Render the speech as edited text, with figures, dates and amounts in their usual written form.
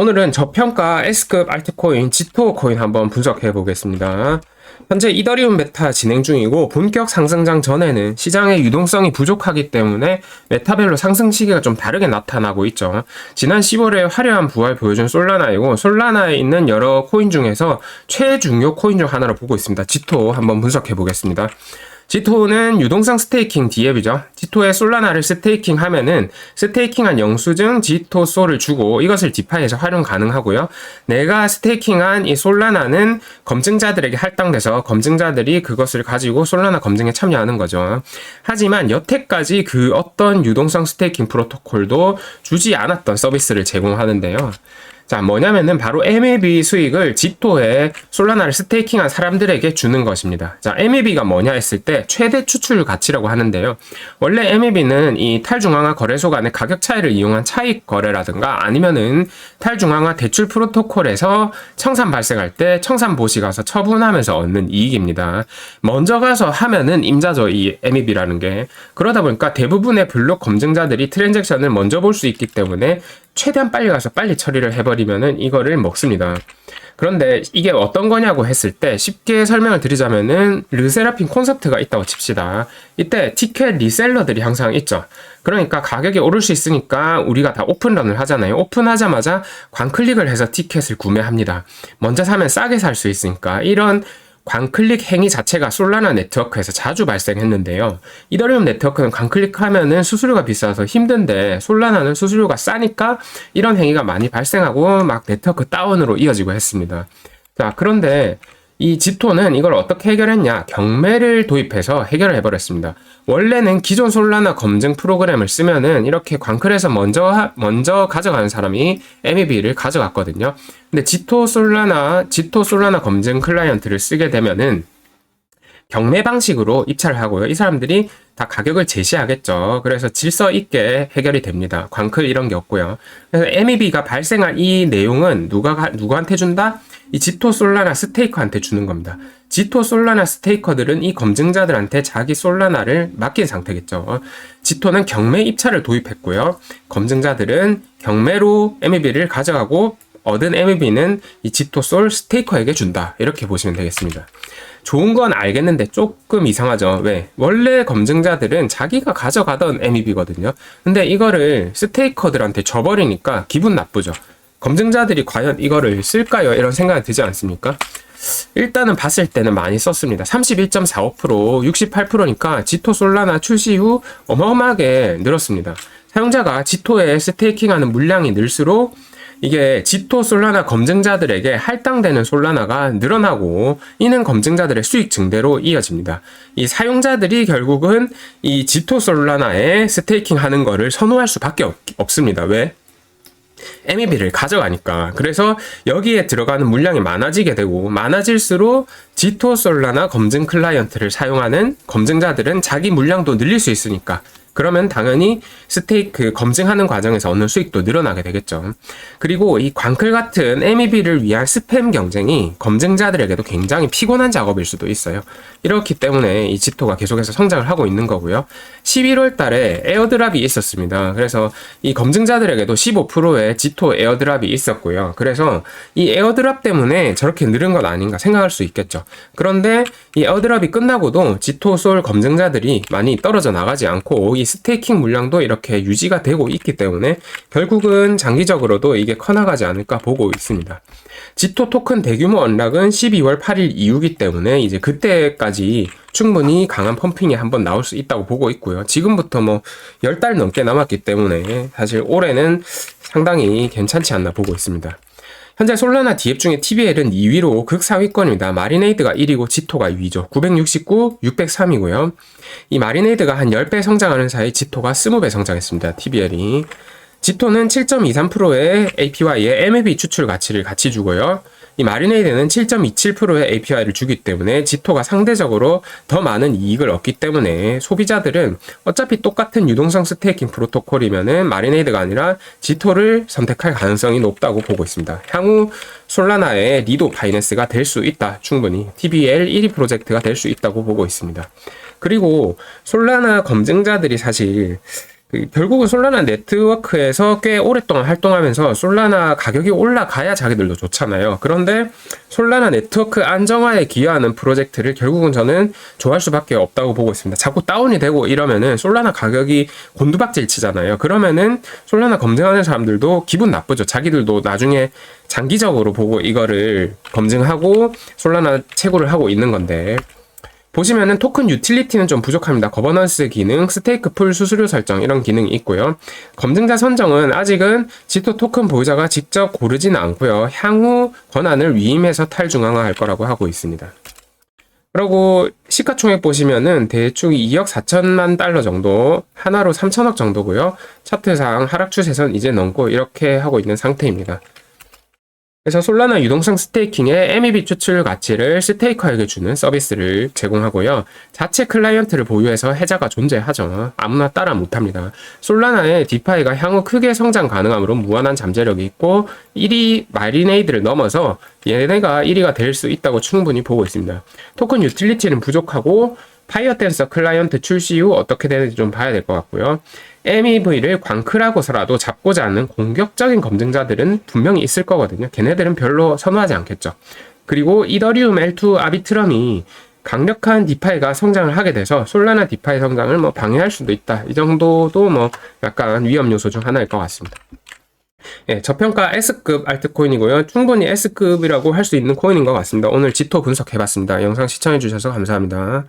오늘은 저평가 S급 알트코인 지토 코인 한번 분석해 보겠습니다. 현재 이더리움 메타 진행 중이고 본격 상승장 전에는 시장의 유동성이 부족하기 때문에 메타별로 상승 시기가 좀 다르게 나타나고 있죠. 지난 10월에 화려한 부활 보여준 솔라나이고, 솔라나에 있는 여러 코인 중에서 최중요 코인 중 하나로 보고 있습니다. 지토 한번 분석해 보겠습니다. 지토는 유동성 스테이킹 D앱이죠. 지토에 솔라나를 스테이킹 하면은 스테이킹한 영수증 지토 솔을 주고 이것을 디파이에서 활용 가능하고요. 내가 스테이킹한 이 솔라나는 검증자들에게 할당돼서 검증자들이 그것을 가지고 솔라나 검증에 참여하는 거죠. 하지만 여태까지 그 어떤 유동성 스테이킹 프로토콜도 주지 않았던 서비스를 제공하는데요. 자, 뭐냐면은 바로 MEV 수익을 지토에 솔라나를 스테이킹한 사람들에게 주는 것입니다. 자, MEV가 뭐냐 했을 때 최대 추출 가치라고 하는데요. 원래 MEV는 이 탈중앙화 거래소 간의 가격 차이를 이용한 차익 거래라든가 아니면은 탈중앙화 대출 프로토콜에서 청산 발생할 때 청산 보시 가서 처분하면서 얻는 이익입니다. 먼저 가서 하면은 임자죠, 이 MEV라는 게. 그러다 보니까 대부분의 블록 검증자들이 트랜잭션을 먼저 볼 수 있기 때문에 최대한 빨리 가서 빨리 처리를 해버리면은 이거를 먹습니다. 그런데 이게 어떤 거냐고 했을 때 쉽게 설명을 드리자면은 르세라핌 콘셉트가 있다고 칩시다. 이때 티켓 리셀러들이 항상 있죠. 그러니까 가격이 오를 수 있으니까 우리가 다 오픈런을 하잖아요. 오픈하자마자 광클릭을 해서 티켓을 구매합니다. 먼저 사면 싸게 살 수 있으니까. 이런 광클릭 행위 자체가 솔라나 네트워크에서 자주 발생했는데요. 이더리움 네트워크는 광클릭하면은 수수료가 비싸서 힘든데 솔라나는 수수료가 싸니까 이런 행위가 많이 발생하고 막 네트워크 다운으로 이어지고 했습니다. 자, 그런데 이 지토는 이걸 어떻게 해결했냐? 경매를 도입해서 해결을 해버렸습니다. 원래는 기존 솔라나 검증 프로그램을 쓰면은 이렇게 광클에서 먼저 가져가는 사람이 MEV를 가져갔거든요. 근데 지토 솔라나 검증 클라이언트를 쓰게 되면은 경매 방식으로 입찰을 하고요. 이 사람들이 다 가격을 제시하겠죠. 그래서 질서 있게 해결이 됩니다. 광클 이런 게 없고요. 그래서 MEV가 발생한 이 내용은 누구한테 준다? 이 지토 솔라나 스테이커한테 주는 겁니다. 지토 솔라나 스테이커들은 이 검증자들한테 자기 솔라나를 맡긴 상태겠죠. 지토는 경매 입찰을 도입했고요. 검증자들은 경매로 MEV를 가져가고 얻은 MEV는 이 지토 솔 스테이커에게 준다. 이렇게 보시면 되겠습니다. 좋은 건 알겠는데 조금 이상하죠. 왜? 원래 검증자들은 자기가 가져가던 MEV거든요. 근데 이거를 스테이커들한테 줘버리니까 기분 나쁘죠. 검증자들이 과연 이거를 쓸까요? 이런 생각이 들지 않습니까? 일단은 봤을 때는 많이 썼습니다. 31.45%, 68%니까 지토 솔라나 출시 후 어마어마하게 늘었습니다. 사용자가 지토에 스테이킹하는 물량이 늘수록 이게 지토 솔라나 검증자들에게 할당되는 솔라나가 늘어나고 이는 검증자들의 수익 증대로 이어집니다. 이 사용자들이 결국은 이 지토 솔라나에 스테이킹 하는 거를 선호할 수밖에 없습니다. 왜? MEV를 가져가니까. 그래서 여기에 들어가는 물량이 많아지게 되고 많아질수록 지토 솔라나 검증 클라이언트를 사용하는 검증자들은 자기 물량도 늘릴 수 있으니까 그러면 당연히 검증하는 과정에서 얻는 수익도 늘어나게 되겠죠. 그리고 이 광클 같은 MEV를 위한 스팸 경쟁이 검증자들에게도 굉장히 피곤한 작업일 수도 있어요. 이렇기 때문에 이 지토가 계속해서 성장을 하고 있는 거고요. 11월 달에 에어드랍이 있었습니다. 그래서 이 검증자들에게도 15%의 지토 에어드랍이 있었고요. 그래서 이 에어드랍 때문에 저렇게 늘은 건 아닌가 생각할 수 있겠죠. 그런데 이 에어드랍이 끝나고도 지토 솔 검증자들이 많이 떨어져 나가지 않고 이 스테이킹 물량도 이렇게 유지가 되고 있기 때문에 결국은 장기적으로도 이게 커나가지 않을까 보고 있습니다. 지토 토큰 대규모 언락은 12월 8일 이후기 때문에 이제 그때까지 충분히 강한 펌핑이 한번 나올 수 있다고 보고 있고요. 지금부터 뭐 10달 넘게 남았기 때문에 사실 올해는 상당히 괜찮지 않나 보고 있습니다. 현재 솔라나 D앱 중에 TBL은 2위로 극상위권입니다. 마리네이드가 1위고 지토가 2위죠. 969, 603이고요. 이 마리네이드가 한 10배 성장하는 사이 지토가 20배 성장했습니다. TBL이. 지토는 7.23%의 APY에 MEV 추출 가치를 같이 주고요. 이 마리네이드는 7.27%의 APY를 주기 때문에 지토가 상대적으로 더 많은 이익을 얻기 때문에 소비자들은 어차피 똑같은 유동성 스테이킹 프로토콜이면은 마리네이드가 아니라 지토를 선택할 가능성이 높다고 보고 있습니다. 향후 솔라나의 리도 바이낸스가 될 수 있다. 충분히 TBL 1위 프로젝트가 될 수 있다고 보고 있습니다. 그리고 솔라나 검증자들이 사실 결국은 솔라나 네트워크에서 꽤 오랫동안 활동하면서 솔라나 가격이 올라가야 자기들도 좋잖아요. 그런데 솔라나 네트워크 안정화에 기여하는 프로젝트를 결국은 저는 좋아할 수밖에 없다고 보고 있습니다. 자꾸 다운이 되고 이러면은 솔라나 가격이 곤두박질 치잖아요. 그러면은 솔라나 검증하는 사람들도 기분 나쁘죠. 자기들도 나중에 장기적으로 보고 이거를 검증하고 솔라나 채굴을 하고 있는 건데, 보시면은 토큰 유틸리티는 좀 부족합니다. 거버넌스 기능, 스테이크 풀 수수료 설정 이런 기능이 있고요. 검증자 선정은 아직은 지토 토큰 보유자가 직접 고르지는 않고요. 향후 권한을 위임해서 탈중앙화할 거라고 하고 있습니다. 그리고 시가총액 보시면은 대충 2억 4천만 달러 정도, 하나로 3천억 정도고요. 차트상 하락 추세선 이제 넘고 이렇게 하고 있는 상태입니다. 그래서 솔라나 유동성 스테이킹의 MEV 추출 가치를 스테이커에게 주는 서비스를 제공하고요. 자체 클라이언트를 보유해서 해자가 존재하죠. 아무나 따라 못합니다. 솔라나의 디파이가 향후 크게 성장 가능하므로 무한한 잠재력이 있고 1위 마리네이드를 넘어서 얘네가 1위가 될 수 있다고 충분히 보고 있습니다. 토큰 유틸리티는 부족하고 파이어 댄서 클라이언트 출시 후 어떻게 되는지 좀 봐야 될 것 같고요. MEV를 광클하고서라도 잡고자 하는 공격적인 검증자들은 분명히 있을 거거든요. 걔네들은 별로 선호하지 않겠죠. 그리고 이더리움 L2 아비트럼이 강력한 디파이가 성장을 하게 돼서 솔라나 디파이 성장을 뭐 방해할 수도 있다. 이 정도도 뭐 약간 위험 요소 중 하나일 것 같습니다. 예, 저평가 S급 알트코인이고요. 충분히 S급이라고 할 수 있는 코인인 것 같습니다. 오늘 지토 분석해봤습니다. 영상 시청해주셔서 감사합니다.